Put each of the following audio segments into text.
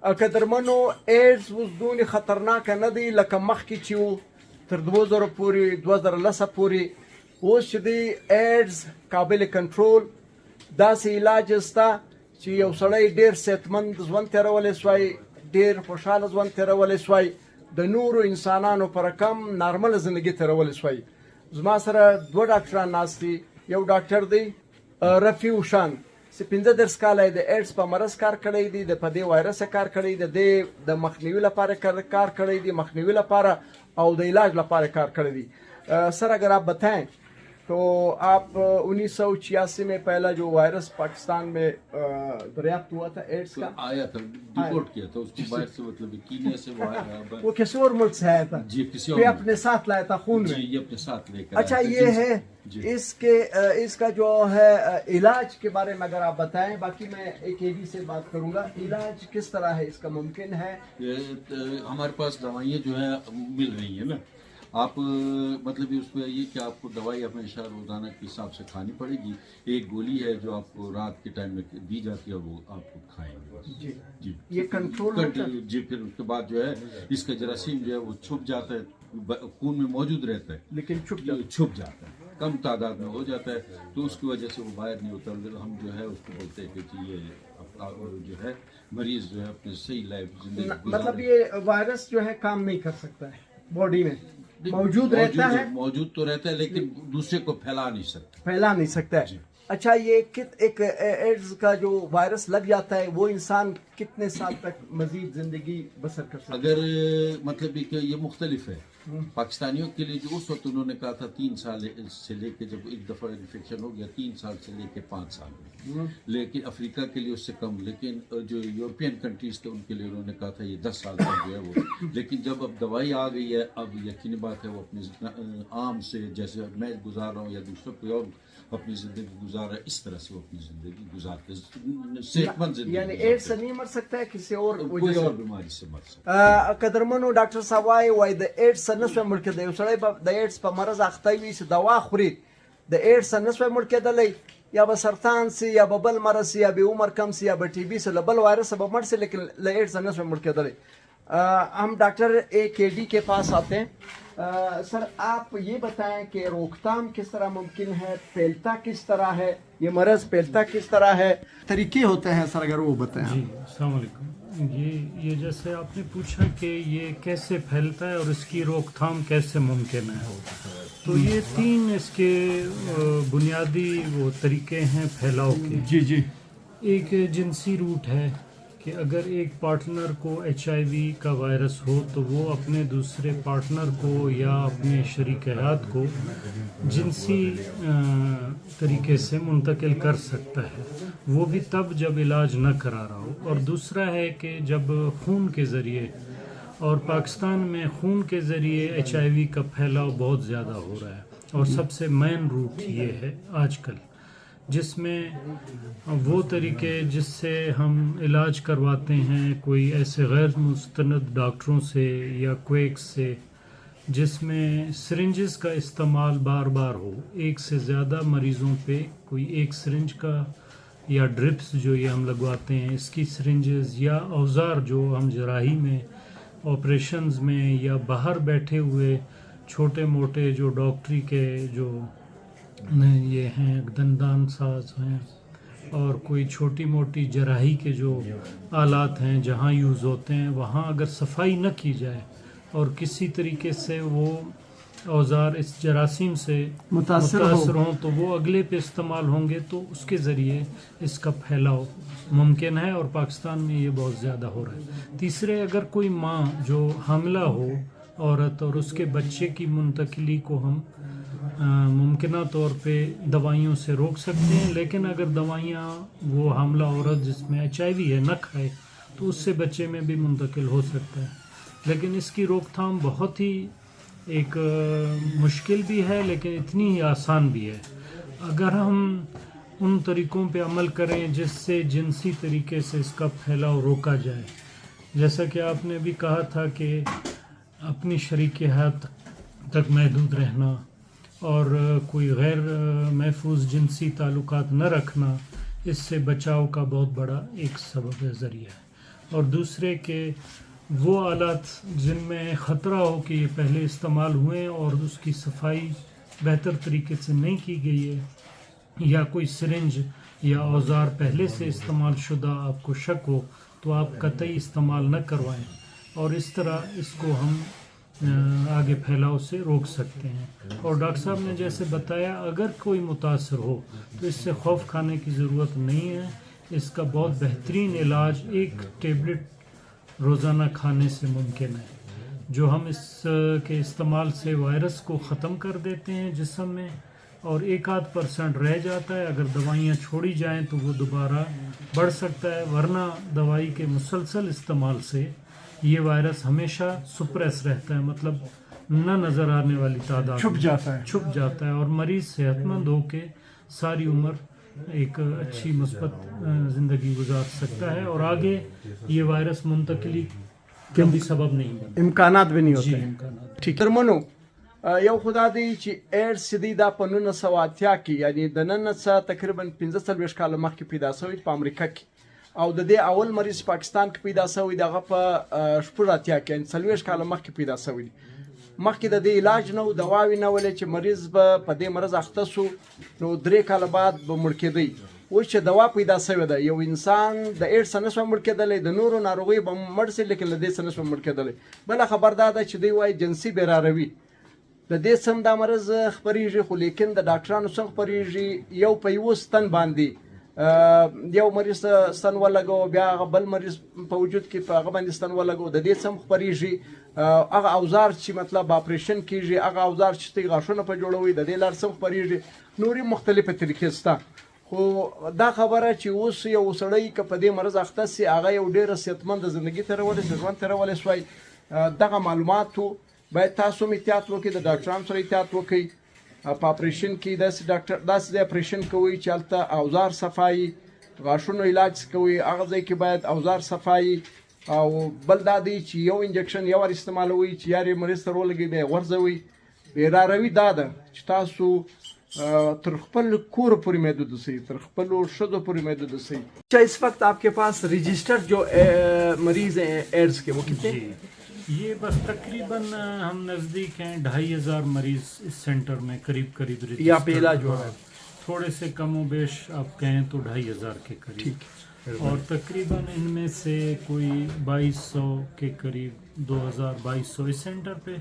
قدرمنو ایډز اوس دونې خطرناکه نه دی لکه مخکې چې و تر 2000 پورې 2010 پورې اوس چې دی ایډز قابل کنټرول داسې علاج شته چې یو سړی ډېر صحتمند ژوند تېرولی سوی ډېر خوشحاله ژوند تېرولی سوی د نورو انسانانو په رقم نارمله زندګي تېرولی سوی زما سره 2 ډاکټران ناست دي یو ډاکټر دی رفیع اوشان چې 15 کاله د ایډز په مرض کار کړی دی د په دې وایرس کار کړی دی د مخنیوي لپاره کار کړی دی مخنیوي لپاره او د علاج لپاره کار کړی دی سر اگر آپ بتائیں تو آپ 1986 میں پہلا جو وائرس پاکستان میں دریافت ہوا تھا ایڈس کا آیا تھا رپورٹ کیا تھا اس کو باہر سے مطلب کینیا سے وہ کسی اور ملک سے آیا تھا جی کسی اور اپنے ساتھ لایا تھا خون میں یہ اپنے ساتھ لے کر اچھا یہ ہے اس کا جو ہے علاج کے بارے میں اگر آپ بتائیں باقی میں ایک اے ڈی سے بات کروں گا علاج کس طرح ہے اس کا ممکن ہے ہمارے پاس دوائیاں جو ہیں مل رہی ہیں نا آپ مطلب اس پہ یہ کہ آپ کو دوائی ہمیشہ روزانہ کے حساب سے کھانی پڑے گی ایک گولی ہے جو آپ کو رات کے ٹائم میں دی جاتی ہے وہ آپ کو کھائیں گے جی یہ کنٹرول جی پھر اس کے بعد جو ہے اس کا جراثیم جو ہے وہ چھپ جاتا ہے خون میں موجود رہتا ہے لیکن چھپ جاتا ہے کم تعداد میں ہو جاتا ہے تو اس کی وجہ سے وہ باہر نہیں ہوتا ہم جو ہے اس کو بولتے ہیں کہ یہ جو ہے مریض جو ہے اپنے صحیح لائف زندگی مطلب یہ وائرس جو ہے کام نہیں کر سکتا ہے باڈی میں موجود رہتا ہے موجود تو رہتا ہے لیکن دوسرے کو پھیلا نہیں سکتا ہے اچھا یہ ایک ایڈز کا جو وائرس لگ جاتا ہے وہ انسان کتنے سال تک مزید زندگی بسر کر سکتا ہے اگر مطلب یہ مختلف ہے پاکستانیوں کے لیے جو اس وقت انہوں نے کہا تھا 3 سال سے لے کے جب ایک دفعہ انفیکشن ہو گیا 3 سال سے لے کے 5 سال لیکن افریقہ کے لیے اس سے کم لیکن جو یورپین کنٹریز تھے ان کے لیے انہوں نے کہا تھا یہ 10 سال تک جو ہے وہ لیکن جب اب دوائی آ گئی ہے اب یقینی بات ہے وہ اپنی عام سے جیسے میں گزار رہا ہوں یا دوسروں کوئی اور اپنی زندگی گزار رہا ہے اس طرح سے وہ اپنی زندگی گزارتے صحت مند زندگی یعنی ایڈز سے نہیں مر سکتا ہے کسی اور کوئی اور بیماری سے مر سکتا ہے قدرمنو ډاکټر صاحب وایي د ایډز نه شوی مړ کېدی یو سړی د ایډز په مرض اخته وي چې دوا خوري د ایډز نه شوی مړ کېدلی یا به سرطان سی یا به بل مرض سی یا به عمر کم سی یا به ٹی بی سے بل وائرس به مر سی لیکن له ایڈز نه شوی مړ کېدلی ہم ڈاکٹر اے کے ڈی کے پاس آتے ہیں سر آپ یہ بتائیں کہ روک تھام کس طرح ممکن ہے پھیلتا کس طرح ہے یہ مرض پھیلتا کس طرح ہے طریقے ہوتے ہیں سر اگر وہ بتائیں جی السلام علیکم یہ جیسے آپ نے پوچھا کہ یہ کیسے پھیلتا ہے اور اس کی روک تھام کیسے ممکن ہے تو یہ 3 اس کے بنیادی وہ طریقے ہیں پھیلاؤ کے جی ایک جنسی روٹ ہے کہ اگر ایک پارٹنر کو HIV کا وائرس ہو تو وہ اپنے دوسرے پارٹنر کو یا اپنے شریک حیات کو جنسی طریقے سے منتقل کر سکتا ہے وہ بھی تب جب علاج نہ کرا رہا ہو اور دوسرا ہے کہ جب خون کے ذریعے اور پاکستان میں خون کے ذریعے HIV کا پھیلاؤ بہت زیادہ ہو رہا ہے اور سب سے مین روٹ یہ ہے آج کل جس میں وہ طریقے جس سے ہم علاج کرواتے ہیں کوئی ایسے غیر مستند ڈاکٹروں سے یا کویکس سے جس میں سرنجز کا استعمال بار بار ہو ایک سے زیادہ مریضوں پہ کوئی ایک سرنج کا یا ڈرپس جو یہ ہم لگواتے ہیں اس کی سرنجز یا اوزار جو ہم جراحی میں آپریشنز میں یا باہر بیٹھے ہوئے چھوٹے موٹے جو ڈاکٹری کے جو یہ ہیں دندان ساز ہیں اور کوئی چھوٹی موٹی جراحی کے جو آلات ہیں جہاں یوز ہوتے ہیں وہاں اگر صفائی نہ کی جائے اور کسی طریقے سے وہ اوزار اس جراثیم سے متاثر ہوں تو وہ اگلے پہ استعمال ہوں گے تو اس کے ذریعے اس کا پھیلاؤ ممکن ہے اور پاکستان میں یہ بہت زیادہ ہو رہا ہے تیسرے اگر کوئی ماں جو حاملہ ہو عورت اور اس کے بچے کی منتقلی کو ہم ممکنہ طور پہ دوائیوں سے روک سکتے ہیں لیکن اگر دوائیاں وہ حاملہ عورت جس میں HIV ہے نہ کھائے تو اس سے بچے میں بھی منتقل ہو سکتا ہے لیکن اس کی روک تھام بہت ہی ایک مشکل بھی ہے لیکن اتنی ہی آسان بھی ہے اگر ہم ان طریقوں پہ عمل کریں جس سے جنسی طریقے سے اس کا پھیلاؤ روکا جائے جیسا کہ آپ نے بھی کہا تھا کہ اپنی شریک حیات تک محدود رہنا اور کوئی غیر محفوظ جنسی تعلقات نہ رکھنا اس سے بچاؤ کا بہت بڑا ایک سبب ذریعہ ہے اور دوسرے کہ وہ آلات جن میں خطرہ ہو کہ یہ پہلے استعمال ہوئے ہیں اور اس کی صفائی بہتر طریقے سے نہیں کی گئی ہے، یا کوئی سرنج یا اوزار پہلے سے استعمال شدہ آپ کو شک ہو تو آپ قطعی استعمال نہ کروائیں، اور اس طرح اس کو ہم آگے پھیلاؤ سے روک سکتے ہیں۔ اور ڈاکٹر صاحب نے جیسے بتایا اگر کوئی متاثر ہو تو اس سے خوف کھانے کی ضرورت نہیں ہے، اس کا بہت بہترین علاج ایک ٹیبلٹ روزانہ کھانے سے ممکن ہے، جو ہم اس کے استعمال سے وائرس کو ختم کر دیتے ہیں جسم میں، اور 1-8% رہ جاتا ہے۔ اگر دوائیاں چھوڑی جائیں تو وہ دوبارہ بڑھ سکتا ہے، ورنہ دوائی کے مسلسل استعمال سے یہ وائرس ہمیشہ سپریس رہتا ہے، مطلب نہ نظر آنے والی تعداد چھپ جاتا ہے اور مریض صحت مند ہو کے ساری عمر ایک اچھی مثبت زندگی گزار سکتا ہے، اور آگے یہ وائرس منتقلی کا بھی سبب نہیں بنتا، امکانات بھی نہیں ہوتے۔ امکانات۔ ٹھیک ترمنو یو خدا دی چې ایډز سدی دا په 1980 کې یعنی د نن څخه تقریبا 45 کال مخکې پیدا شوی په امریکا کې، او د دې اول مریض پاکستان کې پیدا شوی دغه په 80 کې یعنی 40 کال مخکې پیدا شوی. مخکې د دې علاج نه و، دواوې نه ولې چې مریض به په دې مرض اخته شو نو 3 کاله بعد به مړ کېدی. اوس چې دوا پیدا شوې ده یو انسان د ایډز نه نشو مړ کېدلی، د نورو ناروغیو به مړ شي لیکن له دې څه نشو مړ کېدلی. بله خبر دا ده چې دوی وایي جنسي بېراروي د دې سم دا مرض خپریږي، خو لیکن د ډاکټرانو څنګه خپریږي یو په یو ستن باندې یو مریض ستن ولګو بیا هغه بل مریض په وجود کې په هغه باندې ستن ولګو، د دې سم خپریږي. هغه اوزار چې مطلب اپریشن کیږي، هغه اوزار چې تی غاښونه په جوړوي د دې لار سم خپریږي. نوري مختلفه طریقې شته، خو دا خبره چې اوس یو سړی که په دې مرض اخته سي هغه یو ډېره صحتمند زندګي تیرولی شي، ژوند تیرولی شوی. دغه معلوماتو باید تاسو هم احتیاط وکړئ، د ډاکټرانو سره احتیاط وکړئ. په اپریشن کې داسې اپریشن کوئ چې هلته اوزار صفایي، غاښونو علاج کوئ هغه ځای کې باید اوزار صفایي. او بل دا دی چې یو انجکشن یو وار استعمالوئ چې یارې مریض ته ولګي بیا یې غورځوئ. بېراروي دا ده چې تاسو تر خپل کور پورې محدود اوسئ، تر خپلو ښځو پورې محدود اوسئ. اچھا اس وقت آپ کے پاس رجسٹر جو مریض ہیں ایڈز کے وہ کتنے ہیں؟ یہ بس تقریباً ہم نزدیک ہیں 2500 مریض اس سینٹر میں قریب یہاں پہ علاج ہو رہا ہے. تھوڑے سے کم و بیش آپ کہیں تو 2500 کے قریب، اور تقریباً ان میں سے کوئی 2200 کے قریب 2200 اس سینٹر پہ،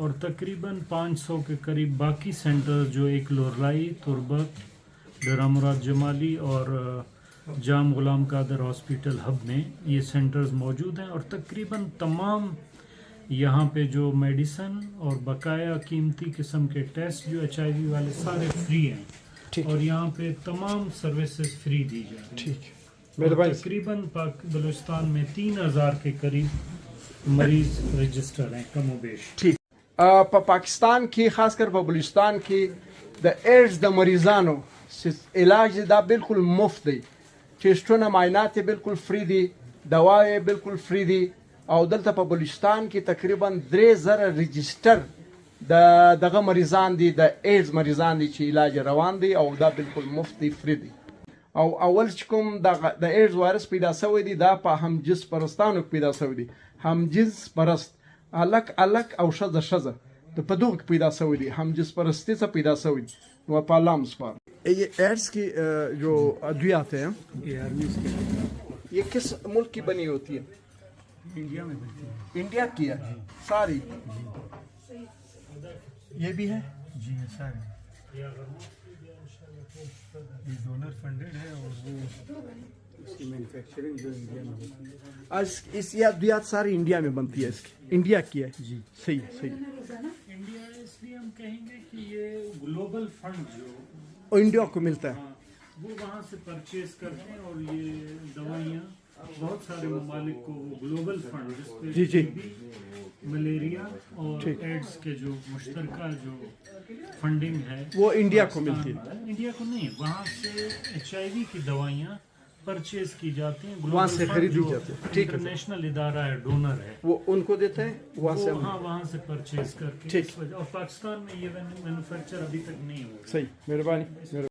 اور تقریباً 500 کے قریب باقی سینٹر جو ایک لورلائی، تربت، ڈیرہ مراد جمالی اور جام غلام قادر ہاسپیٹل ہب میں یہ سینٹرز موجود ہیں. اور تقریباً تمام یہاں پہ جو میڈیسن اور بقایا قیمتی قسم کے ٹیسٹ جو HIV والے سارے فری ہیں، اور یہاں پہ تمام سروسز فری دی جائیں. تقریباً بلوچستان میں 3000 کے قریب مریض رجسٹر ہیں کم و بیش. ٹھیک. په پاکستان کې خاص کر په بلوچستان کې د ایډز د مریضانو علاج دا بالکل مفت دی. ټیسټونه معاینات بالکل فری دي، دواوې بالکل فری دي. او دلته په بلوچستان کې تقریبا 3000 رجسټر د دغه مریضان دي، د ایډز مریضان دي چې علاج روان دي، او دا بالکل مفت دی، فری دي. او اول چې کوم د ایډز وایرس پیدا شوی دی دا په همجنس پرستانو کې پیدا شوی دی. همجنس پرست الک الک او ښځه ښځه په دغه کې پیدا شوی دی، همجنس پرستی څخه پیدا شوی دی. نو په الله مسپار. یہ ایڈز کی جو ادویات ہیں یہ کس ملک کی بنی ہوتی ہے؟ انڈیا میں بنتی ہے. انڈیا کی ہے ساری؟ یہ بھی ہے؟ جی سارے یہ ڈونر فنڈڈ ہے، اور وہ اس کی مینوفیکچرنگ جو انڈیا میں ہوتی ہے. اس یہ ادویات ساری انڈیا میں بنتی ہے، اس کی انڈیا کی ہے. جی صحیح صحیح. انڈیا اس لیے ہم کہیں گے کہ یہ گلوبل فنڈ جو انڈیا کو ملتا ہے وہ وہاں سے پرچیز کرتے ہیں، اور یہ دوائیاں بہت سارے ممالک کو وہ گلوبل فنڈ جس پہ جی جی ملیریا اور ایڈز کے جو مشترکہ جو فنڈنگ ہے وہ انڈیا کو ملتی ہے. انڈیا کو نہیں، وہاں سے HIV کی دوائیاں پرچیز کی جاتی ہیں، وہاں سے خریدی جاتی ہے. ٹھیک ہے. انٹرنیشنل ادارہ ہے، ڈونر ہے، وہ ان کو دیتے ہیں وہاں سے. ہاں وہاں سے پرچیز کر کے. اور پاکستان میں یہ مینوفیکچر ابھی تک نہیں ہوا. صحیح. مہربانی.